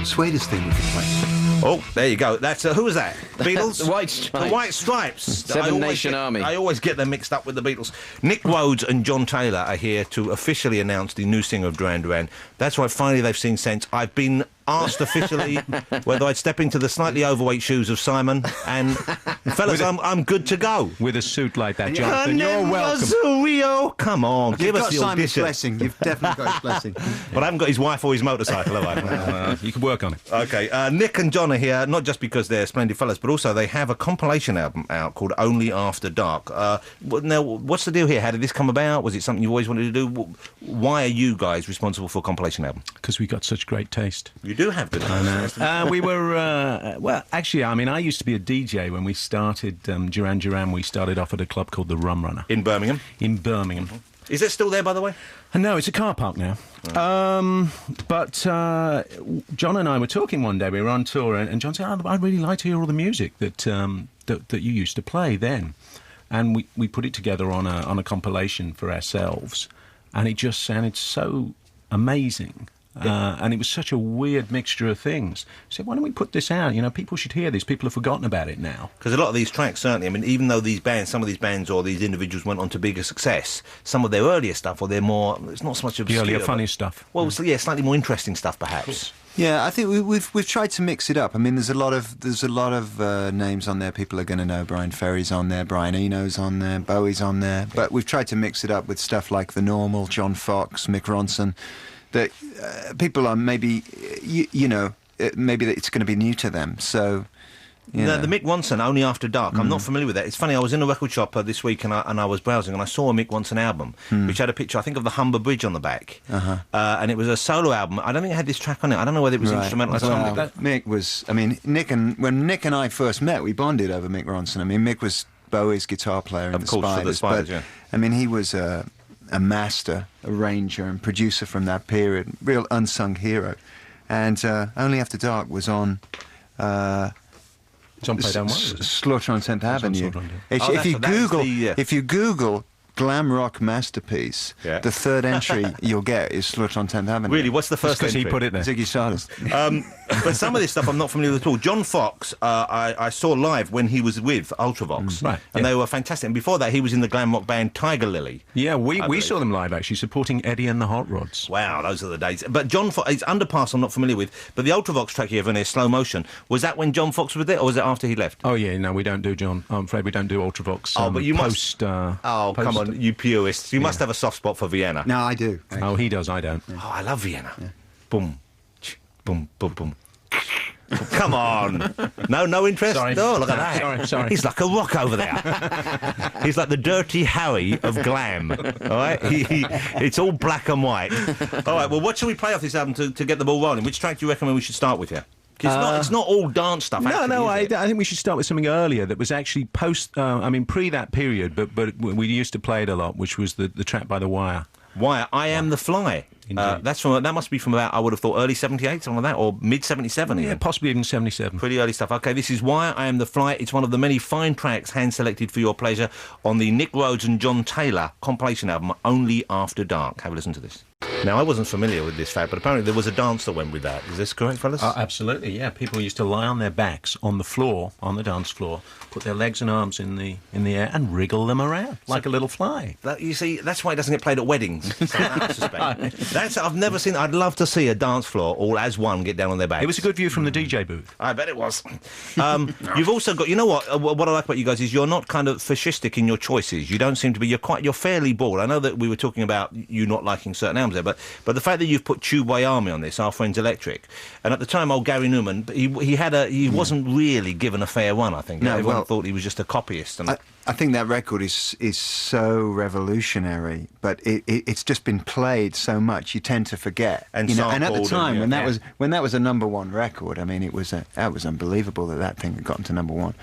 sweetest thing we could play. Oh, there you go. That's who was that? The Beatles? The White Stripes. The White Stripes. Seven Nation Army. I always get them mixed up with the Beatles. Nick Rhodes and John Taylor are here to officially announce the new singer of Duran Duran. That's right, finally they've seen sense. I've been asked officially whether I'd step into the slightly overweight shoes of Simon, and fellas, I'm good to go. With a suit like that, Jonathan, you're welcome. Rio. Come on, give us the Simon's audition. blessing. You've definitely got his blessing. But I haven't got his wife or his motorcycle, have I? You can work on it. Okay, Nick and John are here, not just because they're splendid fellas, but also they have a compilation album out called Only After Dark. Now, what's the deal here? How did this come about? Was it something you always wanted to do? Why are you guys responsible for a compilation album? Because we got such great taste. You do have good taste. We were, well, actually, I mean, I used to be a DJ when we started Duran Duran. We started off at a club called the Rum Runner. In Birmingham? In Birmingham. Is it still there, by the way? No, it's a car park now. But John and I were talking one day. We were on tour, and John said, I'd really like to hear all the music that you used to play then. And we put it together on a compilation for ourselves, and it just sounded so amazing. And it was such a weird mixture of things. So why don't we put this out? You know, people should hear this. People have forgotten about it now. Because a lot of these tracks, certainly, I mean, even though some of these bands or these individuals went on to bigger success, some of their earlier stuff, or their more, it's not so much obscure. The earlier funny stuff. Well, so, yeah, slightly more interesting stuff, perhaps. Yeah, I think we've tried to mix it up. I mean, there's a lot of names on there. People are going to know. Brian Ferry's on there, Brian Eno's on there, Bowie's on there. But we've tried to mix it up with stuff like The Normal, John Fox, Mick Ronson. That people are maybe, maybe that it's going to be new to them. So, the Mick Ronson, Only After Dark. I'm not familiar with that. It's funny. I was in a record shop this week and I was browsing and I saw a Mick Ronson album which had a picture, I think, of the Humber Bridge on the back, and it was a solo album. I don't think it had this track on it. I don't know whether it was instrumental or something. Mick was. I mean, when Nick and I first met, we bonded over Mick Ronson. I mean, Mick was Bowie's guitar player in the Spiders. But yeah. I mean, he was a master arranger and producer from that period, real unsung hero. And Only After Dark was on Slaughter on 10th Avenue. If you Google glam rock masterpiece, the third entry you'll get is Slaughter on 10th Avenue. Really? What's the first entry? He put it there. Ziggy Stardust. But some of this stuff I'm not familiar with at all. John Fox, I saw live when he was with Ultravox, and they were fantastic. And before that, he was in the glam rock band Tiger Lily. Yeah, we saw them live, actually, supporting Eddie and the Hot Rods. Wow, those are the days. But John Fox, it's Underpass I'm not familiar with, but the Ultravox track you have in there, Slow Motion, was that when John Fox was there, or was it after he left? Oh, yeah, no, we don't do John. I'm afraid we don't do Ultravox. But you must... come on, you purists. You must have a soft spot for Vienna. No, I do. Oh, he does, I don't. Oh, I love Vienna. Yeah. Boom, boom, boom, boom. Come on. No interest? Sorry. Oh, look at that. Sorry. He's like a rock over there. He's like the Dirty Harry of glam. All right? It's all black and white. All right, well, what should we play off this album to get the ball rolling? Which track do you recommend we should start with here? It's not all dance stuff. I think we should start with something earlier that was actually pre that period, but we used to play it a lot, which was the track by The Wire. Wire, I Am the Fly. That must be from about, I would have thought, early 78, something like that, or mid 77 even. Yeah, possibly even 77. Pretty early stuff. Okay, this is Wire, I Am the Fly. It's one of the many fine tracks hand-selected for your pleasure on the Nick Rhodes and John Taylor compilation album, Only After Dark. Have a listen to this. Now, I wasn't familiar with this fact, but apparently there was a dance that went with that. Is this correct, fellas? Absolutely, yeah. People used to lie on their backs on the floor, on the dance floor, put their legs and arms in the air and wriggle them around like a little fly. You see, that's why it doesn't get played at weddings. I suspect. I've never seen... I'd love to see a dance floor all as one get down on their backs. It was a good view from the DJ booth. I bet it was. You've also got... You know what? What I like about you guys is you're not kind of fascistic in your choices. You don't seem to be... You're fairly broad. I know that we were talking about you not liking certain albums there, but the fact that you've put Tubeway Army on this, Our Friends Electric, and at the time, old Gary Newman, he wasn't really given a fair one, I think. No, everyone thought he was just a copyist. And I think that record is so revolutionary, but it's just been played so much, you tend to forget. And at the time, when that was a number one record, I mean, that was unbelievable that thing had gotten to number one.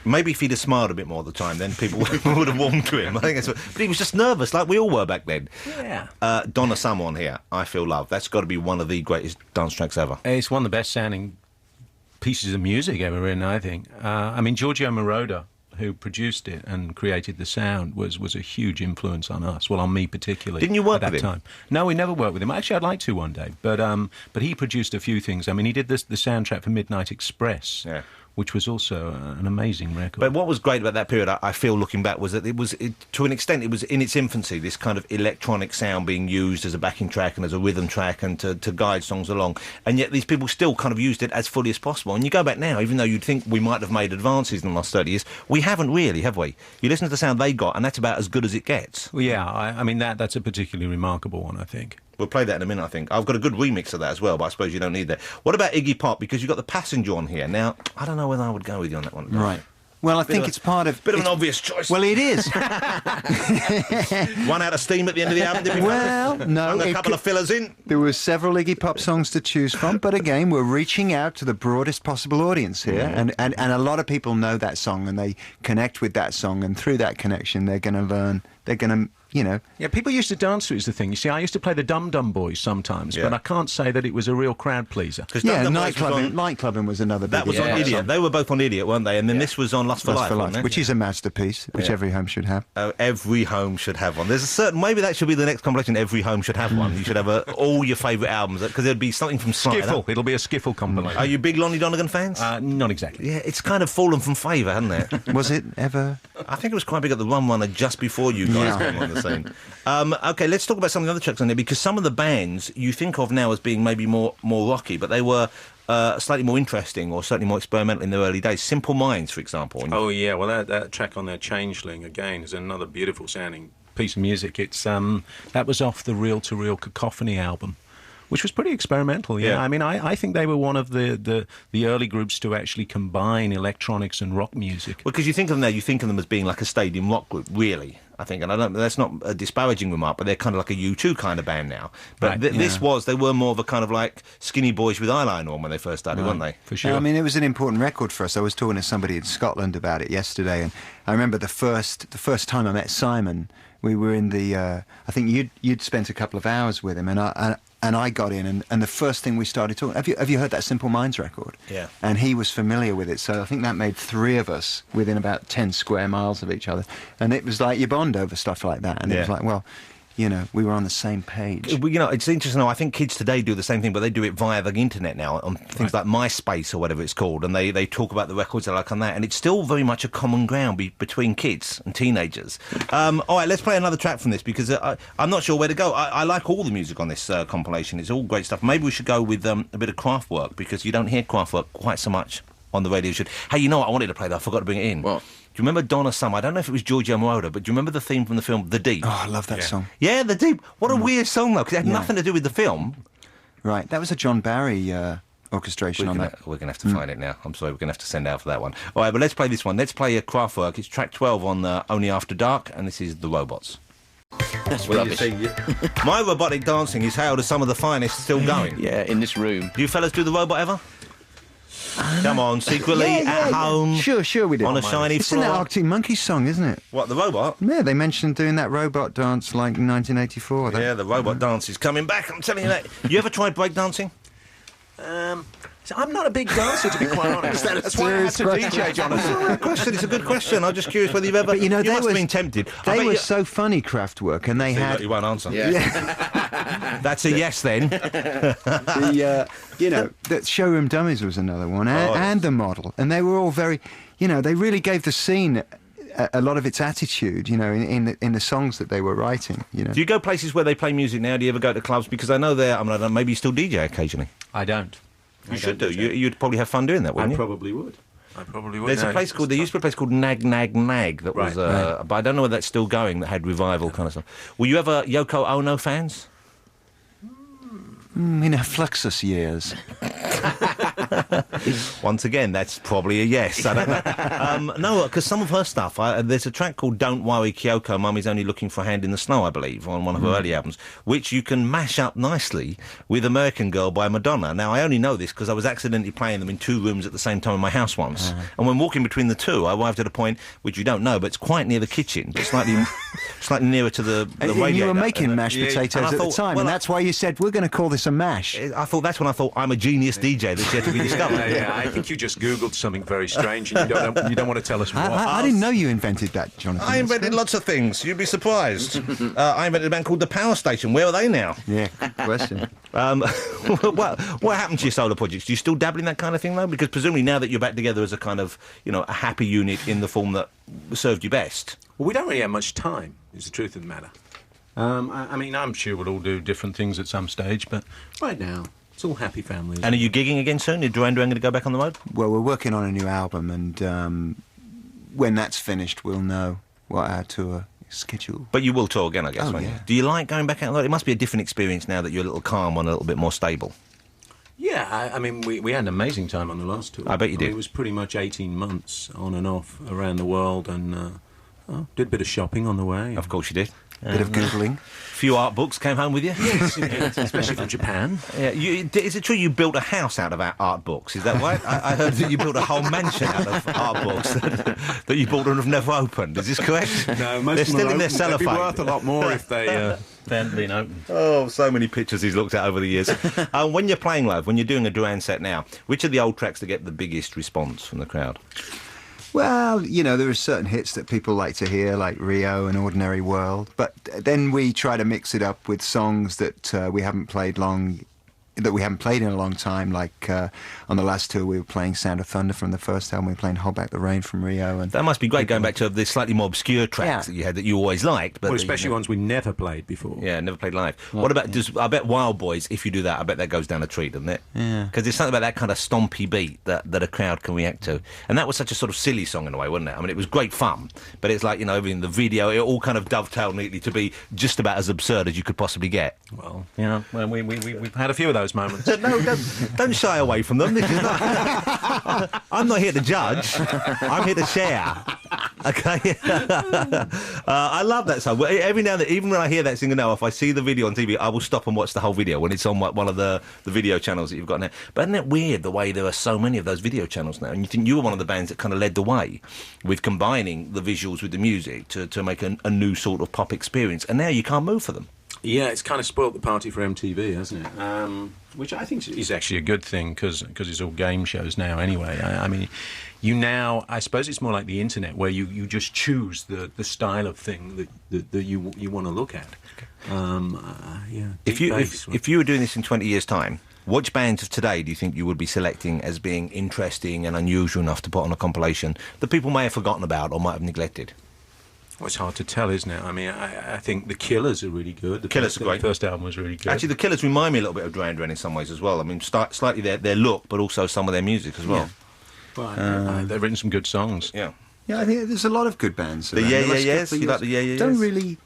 Maybe if he'd have smiled a bit more at the time, then people would have warmed to him. I think but he was just nervous, like we all were back then. Yeah. Donna Summer on here, I Feel Love. That's got to be one of the greatest dance tracks ever. It's one of the best sounding pieces of music ever written, I think. Giorgio Moroder, who produced it and created the sound, was a huge influence on us. Well, on me particularly. Didn't you work at with that him? time? No, we never worked with him. Actually, I'd like to one day. But he produced a few things. I mean, he did the soundtrack for Midnight Express. Yeah. Which was also an amazing record. But what was great about that period, I feel, looking back, was that to an extent, it was in its infancy, this kind of electronic sound being used as a backing track and as a rhythm track and to guide songs along. And yet these people still kind of used it as fully as possible. And you go back now, even though you'd think we might have made advances in the last 30 years, we haven't really, have we? You listen to the sound they got, and that's about as good as it gets. Well, yeah, I mean, that's a particularly remarkable one, I think. We'll play that in a minute, I think. I've got a good remix of that as well, but I suppose you don't need that. What about Iggy Pop? Because you've got The Passenger on here. Now, I don't know whether I would go with you on that one. Right. Well, I think it's part of... Bit of an obvious choice. Well, it is. One out of steam at the end of the album, did we? Well, no. A couple of fillers in. There were several Iggy Pop songs to choose from, but again, we're reaching out to the broadest possible audience here, and a lot of people know that song, and they connect with that song, and through that connection, they're going to learn, they're going to... You know. Yeah, people used to dance to it, is the thing. You see, I used to play the Dum Dum Boys sometimes, but I can't say that it was a real crowd pleaser. Yeah, Nightclubbing was another big That was on Idiot. They were both on Idiot, weren't they? And then this was on Lust for Life, wasn't it? Which is a masterpiece, which every home should have. Every home should have one. There's a certain... Maybe that should be the next compilation. Every home should have one. You should have all your favourite albums, because there'd be something from Skiffle. It'll be a Skiffle compilation. Are you big Lonnie Donegan fans? Not exactly. Yeah, it's kind of fallen from favour, hasn't it? Was it ever? I think it was quite big at the Rum Runner just before you guys came on the scene. OK, let's talk about some of the other tracks on there, because some of the bands you think of now as being maybe more rocky, but they were slightly more interesting or certainly more experimental in their early days. Simple Minds, for example. Oh, yeah. Well, that track on there, Changeling, again, is another beautiful sounding piece of music. It's that was off the Reel to Reel Cacophony album, which was pretty experimental. Yeah. I mean, I think they were one of the early groups to actually combine electronics and rock music. Well, because you think of them now, you think of them as being like a stadium rock group, really. I think, and that's not a disparaging remark, but they're kind of like a U2 kind of band now. But they were more of a kind of like skinny boys with eyeliner on when they first started, weren't they? For sure. Yeah, I mean, it was an important record for us. I was talking to somebody in Scotland about it yesterday, and I remember the first time I met Simon, we were in the. I think you'd spent a couple of hours with him, and I got in, and the first thing we started talking. Have you heard that Simple Minds record? Yeah. And he was familiar with it, so I think that made three of us within about 10 square miles of each other, and it was like you bond over stuff like that, and it was like, well, you know, we were on the same page. You know, it's interesting. I think kids today do the same thing, but they do it via the internet now on things like MySpace or whatever it's called, and they talk about the records they like on that, and it's still very much a common ground between kids and teenagers. All right, let's play another track from this, because I'm not sure where to go. I like all the music on this compilation. It's all great stuff. Maybe we should go with a bit of Kraftwerk, because you don't hear Kraftwerk quite so much on the radio. Hey, you know what I wanted to play, though? I forgot to bring it in. What? Do you remember Donna Summer? I don't know if it was Giorgio Moroder, but do you remember the theme from the film The Deep? Oh, I love that song. Yeah, The Deep. What a weird song, though, because it had nothing to do with the film. Right, that was a John Barry orchestration on that. We're going to have to find it now. I'm sorry, we're going to have to send out for that one. All right, but let's play this one. Let's play Kraftwerk. It's track 12 on Only After Dark, and this is The Robots. That's rubbish. My robotic dancing is hailed as some of the finest still going. Yeah, in this room. Do you fellas do the robot ever? Come on, secretly, at home. Sure we did. On a shiny it's floor. It's an Arctic Monkeys song, isn't it? What, the robot? Yeah, they mentioned doing that robot dance like in 1984. Yeah, the robot dance is coming back, I'm telling you that. You ever tried breakdancing? So I'm not a big dancer, to be quite honest. That's why I had to DJ, Jonathan. It's a good question. I'm just curious whether you've ever... But, you know, must have been tempted. They were so funny, Kraftwerk, and they had... You won't answer. Yeah. That's a yes, then. The Showroom Dummies was another one, and The Model. And they were all very... You know, they really gave the scene a lot of its attitude, you know, in the songs that they were writing, you know. Do you go places where they play music now? Do you ever go to clubs? Because I know I don't know, maybe you still DJ occasionally. I don't. You should do. You'd probably have fun doing that, wouldn't you? Probably would. I probably would. There used to be a place called Nag Nag Nag that was, but I don't know whether that's still going, that had revival kind of stuff. Were you ever Yoko Ono fans? In her Fluxus years. Once again, that's probably a yes. I don't know. No, because some of her stuff, there's a track called Don't Worry Kyoko, Mummy's Only Looking for a Hand in the Snow, I believe, on one of her early albums, which you can mash up nicely with American Girl by Madonna. Now, I only know this because I was accidentally playing them in two rooms at the same time in my house once. And when walking between the two, I arrived at a point, which you don't know, but it's quite near the kitchen, but slightly nearer to the radiator. And you were making mashed potatoes at the time, well, and that's why you said, we're going to call this a mash. That's when I thought, I'm a genius DJ that you have to be you discovered. Yeah, I think you just Googled something very strange and you don't want to tell us what. I didn't know you invented that, Jonathan. I invented lots of things. You'd be surprised. I invented a band called The Power Station. Where are they now? Yeah, good question. What happened to your solo projects? Do you still dabble in that kind of thing, though? Because presumably now that you're back together as a kind of, a happy unit in the form that served you best. Well, we don't really have much time, is the truth of the matter. I mean, I'm sure we'll all do different things at some stage, but right now, it's all happy families. And are you gigging again soon? Are Duran Duran going to go back on the road? Well, we're working on a new album, and when that's finished, we'll know what our tour schedule. But you will tour again, I guess, Oh, won't you? yeah. Do you like going back out on the road? It must be a different experience now that you're a little calm and a little bit more stable. Yeah, I mean, we had an amazing time on the last tour. I bet you did. It was pretty much 18 months on and off around the world, and did a bit of shopping on the way. Of course you did. Bit of Googling. A few art books came home with you. Yes, especially from Japan. Yeah, is it true you built a house out of art books? Is that right? I heard that you built a whole mansion out of art books that you bought and have never opened. Is this correct? No, most They're of them still are in their open. cellophane. They'd be worth a lot more if they hadn't been opened. Oh, so many pictures he's looked at over the years. When you're playing live, when you're doing a Duran set now, which are the old tracks that get the biggest response from the crowd? Well, there are certain hits that people like to hear, like Rio and Ordinary World. But then we try to mix it up with songs that we haven't played in a long time. Like on the last tour, we were playing Sound of Thunder from the first album. We were playing Hold Back the Rain from Rio. And That must be great, going back to the slightly more obscure tracks that you had that you always liked. But Well, especially ones we never played before. Yeah, never played live. What about, I bet Wild Boys, if you do that, I bet that goes down a treat, doesn't it? Yeah. Because there's something about that kind of stompy beat that a crowd can react to. And that was such a sort of silly song in a way, wasn't it? I mean, it was great fun, but it's like, everything, the video, it all kind of dovetailed neatly to be just about as absurd as you could possibly get. Well, we've had a few of those moments. No, don't shy away from them. This is not, I'm not here to judge. I'm here to share. Okay? I love that song. Every now and then, even when I hear that singer now, if I see the video on TV, I will stop and watch the whole video when it's on one of the video channels that you've got now. But isn't it weird the way there are so many of those video channels now? And you think you were one of the bands that kind of led the way with combining the visuals with the music to make a new sort of pop experience. And now you can't move for them. Yeah, it's kind of spoilt the party for MTV, hasn't it? Which I think is actually a good thing because it's all game shows now anyway. I mean, I suppose it's more like the internet where you just choose the style of thing that you want to look at. Yeah. If you were doing this in 20 years' time, which bands of today do you think you would be selecting as being interesting and unusual enough to put on a compilation that people may have forgotten about or might have neglected? Well, it's hard to tell, isn't it? I mean, I think the Killers are really good. The Killers are great. The first album was really good. Actually, the Killers remind me a little bit of Duran Duran in some ways as well. I mean, slightly their look, but also some of their music as well. Well, they've written some good songs. Yeah. yeah, I think there's a lot of good bands. The around. Yeah The Yeah last Yeahs? couple of You like the years Yeah Yeah Don't Yeahs? really.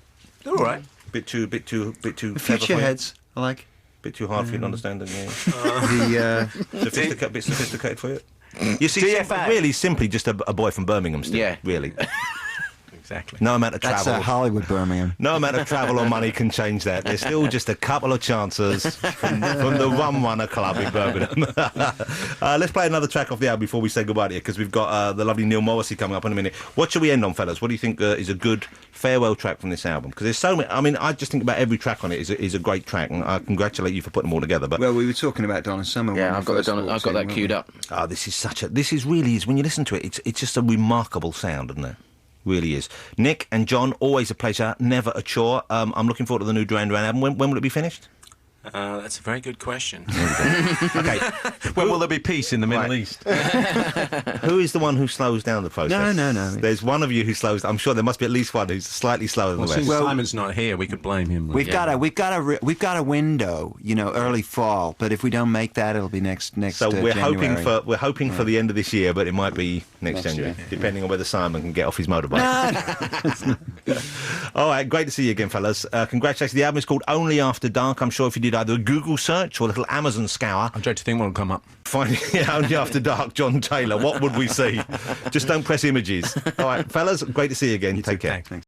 They're all right. Bit too The clever Future for you? Heads, I like. Bit too hard for you to understand, don't you? Bit sophisticated for you. You see, DFA. really simply just a boy from Birmingham still. Yeah. Really. Exactly. No amount of That's travel. Hollywood, Birmingham. No amount of travel or money can change that. There's still just a couple of chances from the Rum Runner Club in Birmingham. Let's play another track off the album before we say goodbye to you, because we've got the lovely Neil Morrissey coming up in a minute. What shall we end on, fellas? What do you think is a good farewell track from this album? Because there's so many. I mean, I just think about every track on it is a great track, and I congratulate you for putting them all together. But Well, we were talking about Donna Summer. when Yeah, we I've got first that. walked I've got in, that weren't queued we? up. this is really when you listen to it, it's just a remarkable sound, isn't it? Really is. Nick and John, always a pleasure, never a chore. I'm looking forward to the new Duran Duran album. When will it be finished? That's a very good question. Okay. When will there be peace in the Middle East? Who is the one who slows down the process? No. There's one of you who slows. I'm sure there must be at least one who's slightly slower than Well, the since rest. Simon's not here, we could blame him. We've got a window, early fall. But if we don't make that, it'll be next. So we're January. hoping for the end of this year, but it might be next January, year. depending on whether Simon can get off his motorbike. All right, great to see you again, fellas. Congratulations. The album is called Only After Dark. I'm sure if you did either a Google search or a little Amazon scour, I dread to think what will come up. finding Only After Dark, John Taylor, what would we see? Just don't press images. All right, fellas, great to see you again. Take care. Thanks.